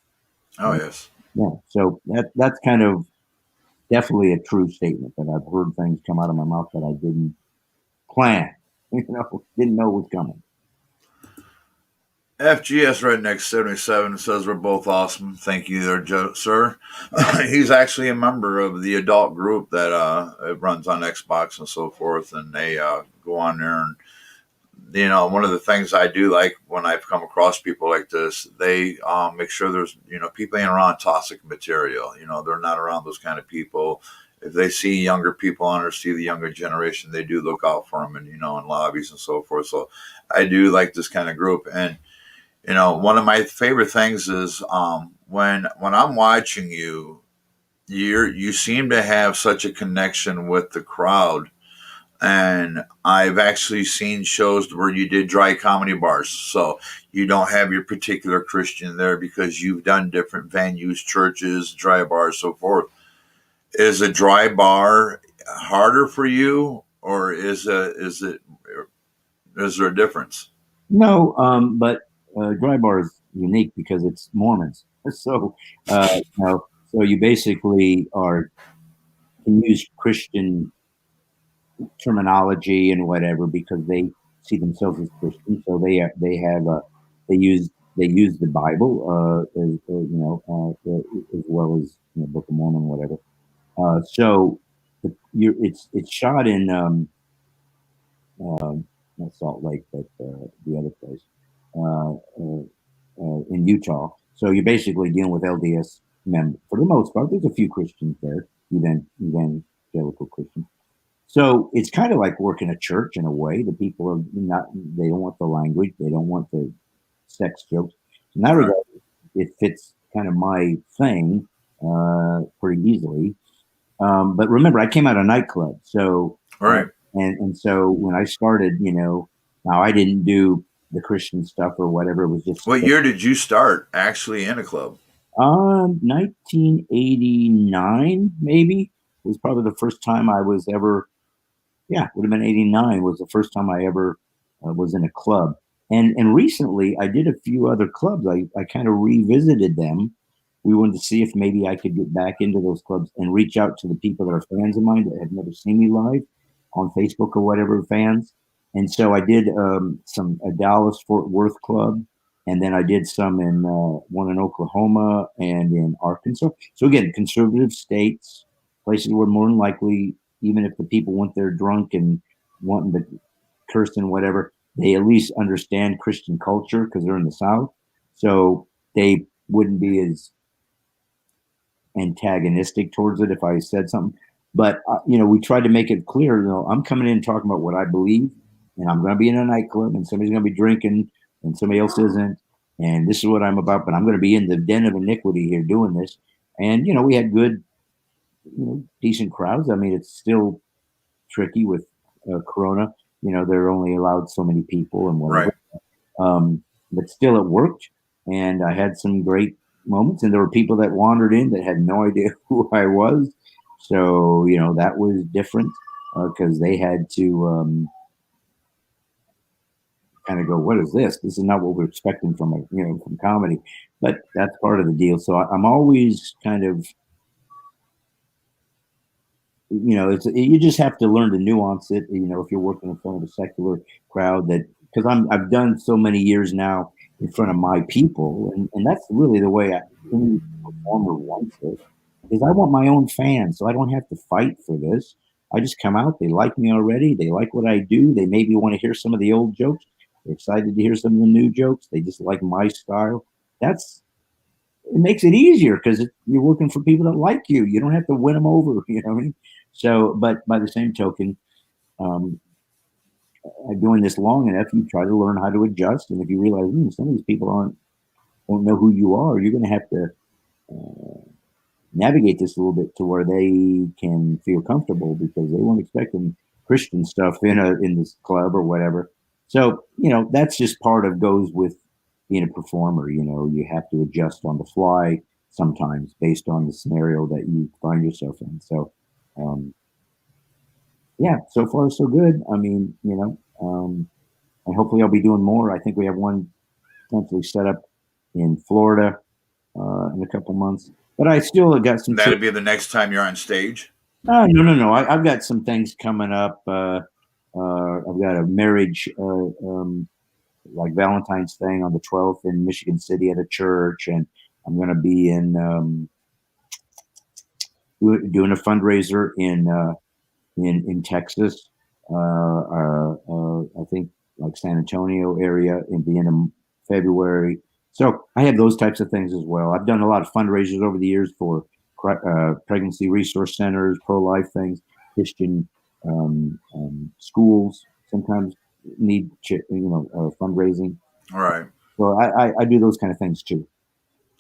Oh, Right? yes. Yeah. So that's kind of definitely a true statement, that I've heard things come out of my mouth that I didn't plan. Didn't know was coming. FGS Redneck 77 says we're both awesome. Thank you there, sir. He's actually a member of the adult group that it runs on Xbox and so forth, and they go on there. And one of the things I do like when I've come across people like this, they make sure there's people ain't around toxic material. They're not around those kind of people. if they see younger people on or see the younger generation, they do look out for them, and in lobbies and so forth. So I do like this kind of group, and one of my favorite things is when I'm watching you, you seem to have such a connection with the crowd. And I've actually seen shows where you did dry comedy bars. So you don't have your particular Christian there because you've done different venues, churches, dry bars, so forth. Is a dry bar harder for you, or is there a difference? No, but dry bar is unique because it's Mormons. So, so you basically are can use Christian terminology and whatever because they see themselves as Christians. So they have they use the Bible as well as Book of Mormon, whatever. So it's shot in not Salt Lake, but the other place in Utah. So you're basically dealing with LDS members for the most part. There's a few Christians there, evangelical Christians. So it's kind of like working a church in a way. The people are not, they don't want the language, they don't want the sex jokes. In that Right. regard, it fits kind of my thing pretty easily. But remember, I came out of nightclub. So, All right. and so when I started, now I didn't do the Christian stuff or whatever. It was just What year did you start actually in a club? 1989, maybe was probably the first time I was ever. Yeah, would have been 89 was the first time I ever was in a club. And recently I did a few other clubs. I kind of revisited them. We wanted to see if maybe I could get back into those clubs and reach out to the people that are fans of mine that had never seen me live on Facebook or whatever, fans. And so I did some a Dallas Fort Worth club, and then I did some in one in Oklahoma and in Arkansas. So again, conservative states, places where more than likely, even if the people went there drunk and wanting to curse and whatever, they at least understand Christian culture because they're in the South. So they wouldn't be as antagonistic towards it if I said something. But we tried to make it clear. I'm coming in talking about what I believe, and I'm going to be in a nightclub, and somebody's going to be drinking, and somebody else isn't, and this is what I'm about. But I'm going to be in the den of iniquity here doing this. And we had good, decent crowds. I mean, it's still tricky with Corona. They're only allowed so many people and Right. whatever. But still, it worked, and I had some great moments. And there were people that wandered in that had no idea who I was, so that was different because they had to kind of go, "What is this? This is not what we're expecting from from comedy." But that's part of the deal. So I'm always kind of you just have to learn to nuance it. If you're working in front of a secular crowd, that because I've done so many years now in front of my people, and that's really the way any performer wants it. Is I want my own fans, so I don't have to fight for this. I just come out. They like me already. They like what I do. They maybe want to hear some of the old jokes. They're excited to hear some of the new jokes. They just like my style. That's it makes it easier because you're working for people that like you. You don't have to win them over. You know what I mean? So, but by the same token, um, doing this long enough, you try to learn how to adjust. And if you realize some of these people don't know who you are, you're going to have to navigate this a little bit to where they can feel comfortable because they weren't expecting Christian stuff in this club or whatever. So that's just part of goes with being a performer. You have to adjust on the fly sometimes based on the scenario that you find yourself in. So um, yeah, so far so good. I mean, and hopefully I'll be doing more. I think we have one potentially set up in Florida in a couple months. But I still got some. That'd be the next time you're on stage. No, no, no. I've got some things coming up. I've got a marriage, like Valentine's thing on the 12th in Michigan City at a church, and I'm going to be in doing a fundraiser in Texas. I think like San Antonio area in the end of February. So I have those types of things as well. I've done a lot of fundraisers over the years for pregnancy resource centers, pro-life things, Christian schools sometimes need fundraising. All right. So I do those kind of things too.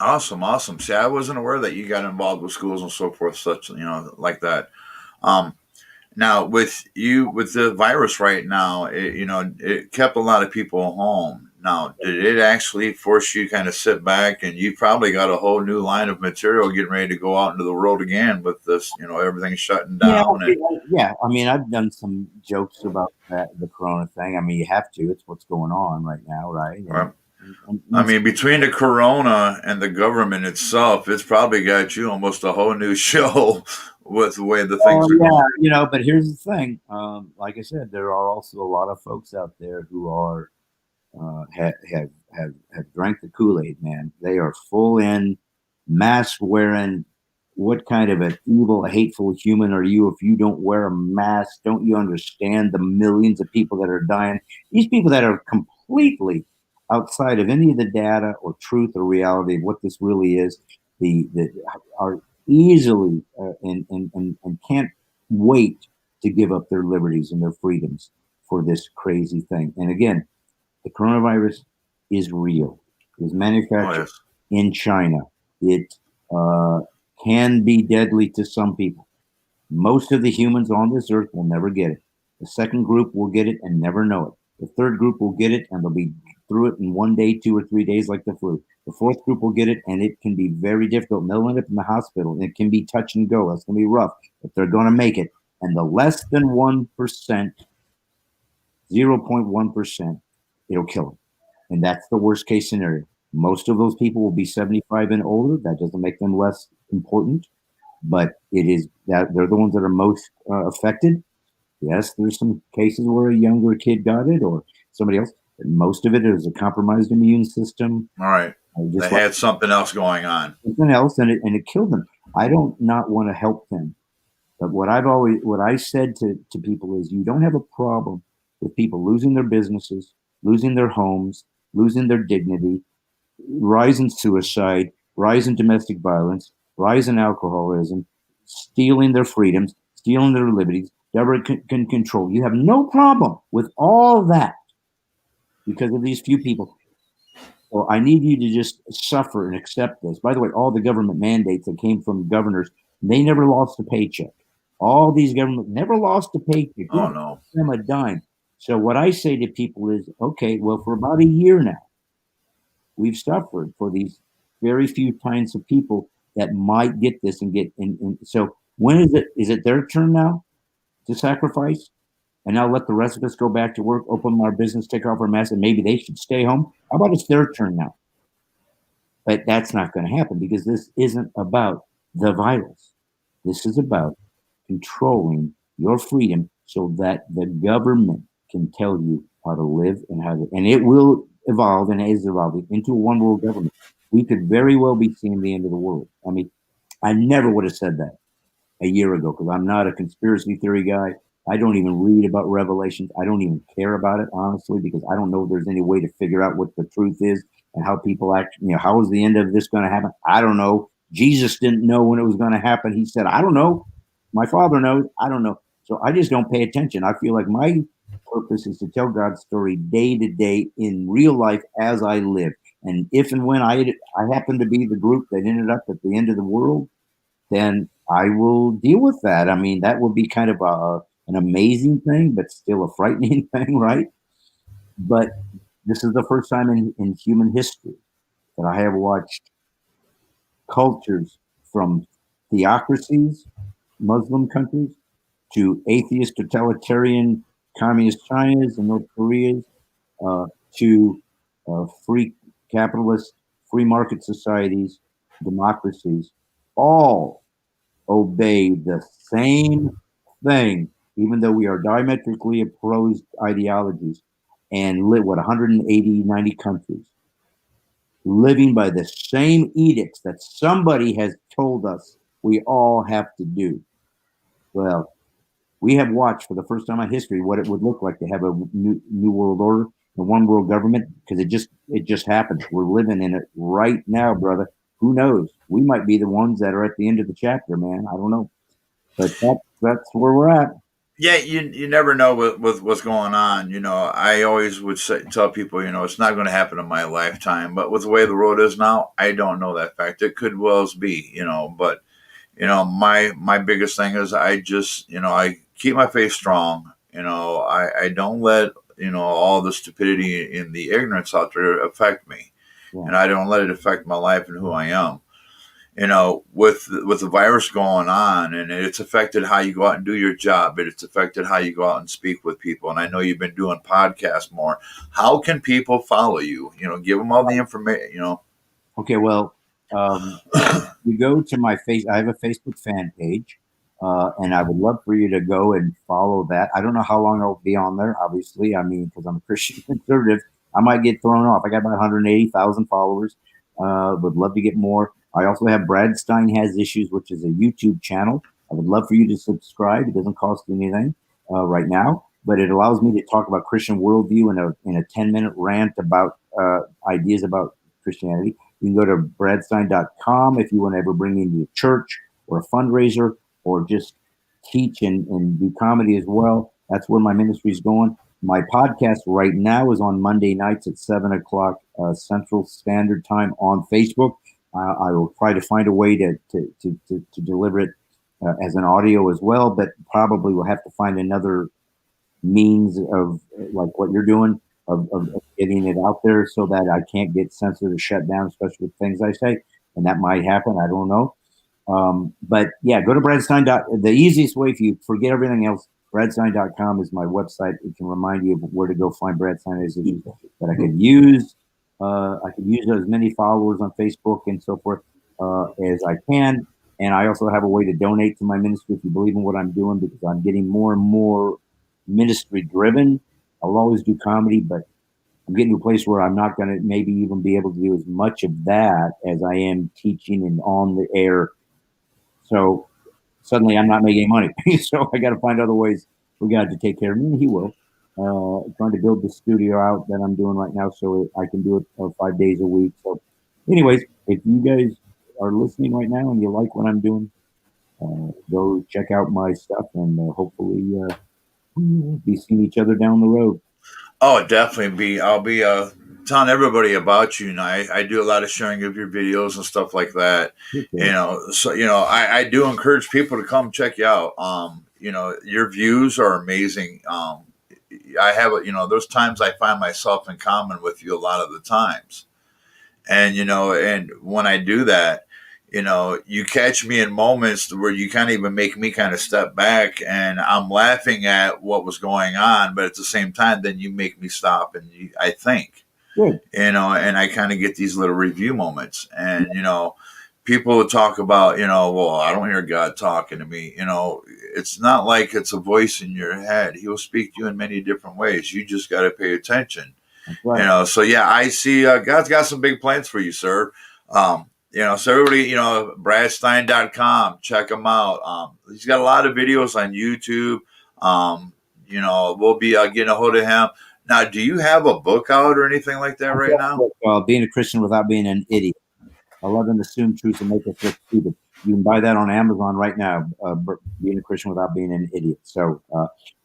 Awesome, awesome. See, I wasn't aware that you got involved with schools and so forth, such like that. Um, Now, with you with the virus right now, it kept a lot of people home. Now, did it actually force you kind of sit back and you probably got a whole new line of material getting ready to go out into the world again with this, everything shutting Yeah, down and yeah. I mean, I've done some jokes about the Corona thing. I mean, you have to. It's what's going on right now, right? right? I And mean, between the corona and the government itself, it's probably got you almost a whole new show with the way the oh things are yeah, going. but here's the thing. Like I said, there are also a lot of folks out there who are have drank the Kool-Aid, man. They are full in mask wearing. What kind of an evil, hateful human are you if you don't wear a mask? Don't you understand the millions of people that are dying? These people that are completely outside of any of the data or truth or reality of what this really is, the are easily and can't wait to give up their liberties and their freedoms for this crazy thing. And again, the coronavirus is real. It was Oh manufactured yes, in China. It uh, can be deadly to some people. Most of the humans on this earth will never get it. The second group will get it and never know it. The third group will get it and they'll be through it in 1 day, 2 or 3 days, like the flu. The fourth group will get it and it can be very difficult. And they'll end up in the hospital and it can be touch and go. That's going to be rough, but they're going to make it. And the less than 1%, 0.1%, it'll kill them. And that's the worst case scenario. Most of those people will be 75 and older. That doesn't make them less important, but it is that they're the ones that are most affected. Yes, there's some cases where a younger kid got it or somebody else. But most of it is a compromised immune system, all right. They just like had something else going on. something else, and it killed them. I don't not want to help them, but what I said to people is, you don't have a problem with people losing their businesses, losing their homes, losing their dignity, rise in suicide, rise in domestic violence, rise in alcoholism, stealing their freedoms, stealing their liberties, government can control. You have no problem with all that because of these few people. So I need you to just suffer and accept this. By the way, all the government mandates that came from governors, they never lost a paycheck. All these government never lost a paycheck. We Oh didn't no. give them a dime. So what I say to people is, okay, well, for about a year now, we've suffered for these very few kinds of people that might get this and get in. So when is it? Is it their turn now to sacrifice? And now let the rest of us go back to work, open our business, take off our mask, and maybe they should stay home. How about it's their turn now? But that's not going to happen because this isn't about the virus. This is about controlling your freedom so that the government can tell you how to live and how to, and it will evolve and is evolving into a one world government. We could very well be seeing the end of the world. I mean, I never would have said that a year ago because I'm not a conspiracy theory guy. I don't even read about revelations. I don't even care about it, honestly, because I don't know if there's any way to figure out what the truth is and how people act. How is the end of this going to happen? I don't know. Jesus didn't know when it was going to happen. He said, I don't know. My father knows. I don't know. So I just don't pay attention. I feel like my purpose is to tell God's story day to day in real life as I live. And if and when I happen to be the group that ended up at the end of the world, then I will deal with that. I mean, that would be kind of an amazing thing, but still a frightening thing, right? But this is the first time in human history that I have watched cultures from theocracies, Muslim countries, to atheist, totalitarian, communist Chinas and North Koreas, uh, to free capitalist, free market societies, democracies, all obey the same thing, even though we are diametrically opposed ideologies and live, 180, 90 countries, living by the same edicts that somebody has told us we all have to do. Well, we have watched for the first time in history what it would look like to have a new world order, a one world government, because it just happens. We're living in it right now, brother. who knows? We might be the ones that are at the end of the chapter, man. I don't know, but that's where we're at. Yeah, you never know with what's going on. I always would tell people, it's not going to happen in my lifetime. But with the way the world is now, I don't know that fact. It could well be, but my biggest thing is I just, I keep my faith strong. I don't let, all the stupidity and the ignorance out there affect me. Yeah. And I don't let it affect my life and who I am. With the virus going on, and it's affected how you go out and do your job. It's affected how you go out and speak with people. And I know you've been doing podcasts more. How can people follow you? Give them all the information. Okay, well, um, you go to my face. I have a Facebook fan page, and I would love for you to go and follow that. I don't know how long I'll be on there. Obviously, I mean, because I'm a Christian conservative, I might get thrown off. I got about 180,000 followers. Would love to get more. I also have Brad Stine Has Issues, which is a YouTube channel. I would love for you to subscribe. It doesn't cost you anything right now, but it allows me to talk about Christian worldview in a 10-minute rant about ideas about Christianity. You can go to bradstein.com if you want to ever bring me into a church or a fundraiser or just teach and do comedy as well. That's where my ministry is going. My podcast right now is on Monday nights at 7 o'clock Central Standard Time on Facebook. I will try to find a way to deliver it as an audio as well, but probably we'll have to find another means of like what you're doing of getting it out there so that I can't get censored or shut down, especially with things I say. And that might happen. I don't know. But yeah, go to Bradstein. The easiest way, if you forget everything else, Bradstein.com is my website. It can remind you of where to go find Brad Stein as issues that I could use. I could use as many followers on Facebook and so forth as I can. And I also have a way to donate to my ministry if you believe in what I'm doing, because I'm getting more and more ministry driven. I'll always do comedy, but I'm getting to a place where I'm not going to maybe even be able to do as much of that as I am teaching and on the air. So suddenly I'm not making money. So I got to find other ways for God to take care of me, and He will. Trying to build the studio out that I'm doing right now so I can do it 5 days a week. So, anyways, if you guys are listening right now and you like what I'm doing, go check out my stuff, and hopefully we'll be seeing each other down the road. Oh, definitely be. I'll be telling everybody about you. And I do a lot of sharing of your videos and stuff like that. Okay. So I do encourage people to come check you out. Your views are amazing. I have there's times I find myself in common with you a lot of the times, and when I do that, you catch me in moments where you kind of even make me kind of step back, and I'm laughing at what was going on, but at the same time, then you make me stop and I think, Good. and I kind of get these little review moments, and people talk about, well, I don't hear God talking to me. It's not like it's a voice in your head. He will speak to you in many different ways. You just got to pay attention. That's right. So yeah, I see God's got some big plans for you, sir. So everybody, bradstein.com, check him out. He's got a lot of videos on YouTube. We'll be getting a hold of him. Now, do you have a book out or anything like that right now? Being a Christian without being an idiot. I love and assume truth and make us look stupid. You can buy that on Amazon right now. Being a Christian without being an idiot. So,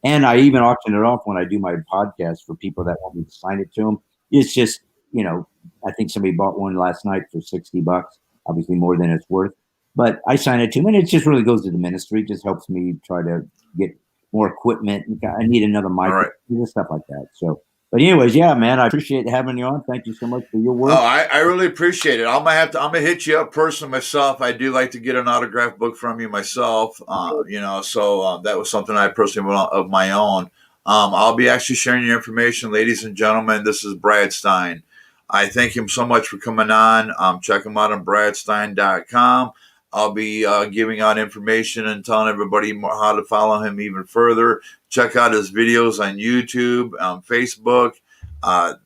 and I even auction it off when I do my podcast for people that want me to sign it to them. It's just, I think somebody bought one last night for $60, obviously more than it's worth. But I sign it to them, and it just really goes to the ministry. It just helps me try to get more equipment. I need another All mic, right. stuff like that. So, but anyways, yeah, man, I appreciate having you on. Thank you so much for your work. Oh, I really appreciate it. I'm gonna hit you up personally myself. I do like to get an autograph book from you myself. So that was something I personally went of my own. I'll be actually sharing your information, ladies and gentlemen. This is Brad Stine. I thank him so much for coming on. Check him out on bradstein.com. I'll be giving out information and telling everybody more how to follow him even further. Check out his videos on YouTube, Facebook.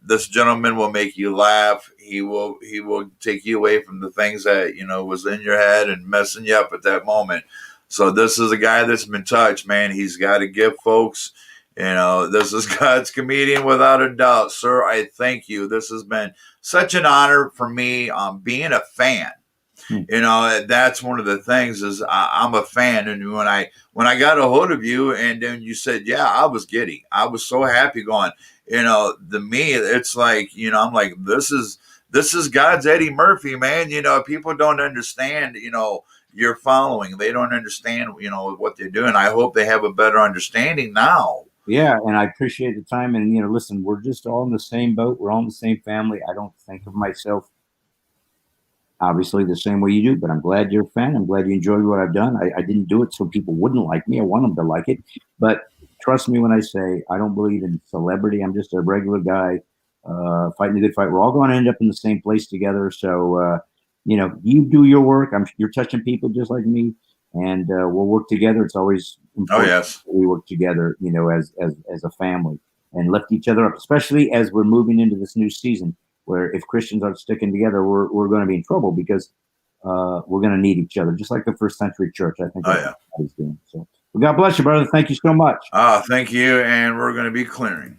This gentleman will make you laugh. He will take you away from the things that was in your head and messing you up at that moment. So this is a guy that's been touched, man. He's got a gift, folks. This is God's comedian without a doubt, sir. I thank you. This has been such an honor for me. Being a fan. Hmm. That's one of the things is I'm a fan. And when I got a hold of you and then you said, yeah, I was giddy. I was so happy going, to me, it's like, I'm like, this is God's Eddie Murphy, man. People don't understand, your following. They don't understand, what they're doing. I hope they have a better understanding now. Yeah, and I appreciate the time. And listen, we're just all in the same boat. We're all in the same family. I don't think of myself obviously the same way you do, but I'm glad you're a fan. I'm glad you enjoyed what I've done. I didn't do it so people wouldn't like me. I want them to like it. But trust me when I say I don't believe in celebrity. I'm just a regular guy fighting a good fight. We're all going to end up in the same place together. So, you do your work. You're touching people just like me, and we'll work together. It's always Oh, important yes. that we work together, as a family and lift each other up, especially as we're moving into this new season where if Christians aren't sticking together, we're going to be in trouble because we're going to need each other, just like the first century church. I think Oh, that's yeah. what he's doing. So, well, God bless you, brother. Thank you so much. Thank you. And we're going to be clearing.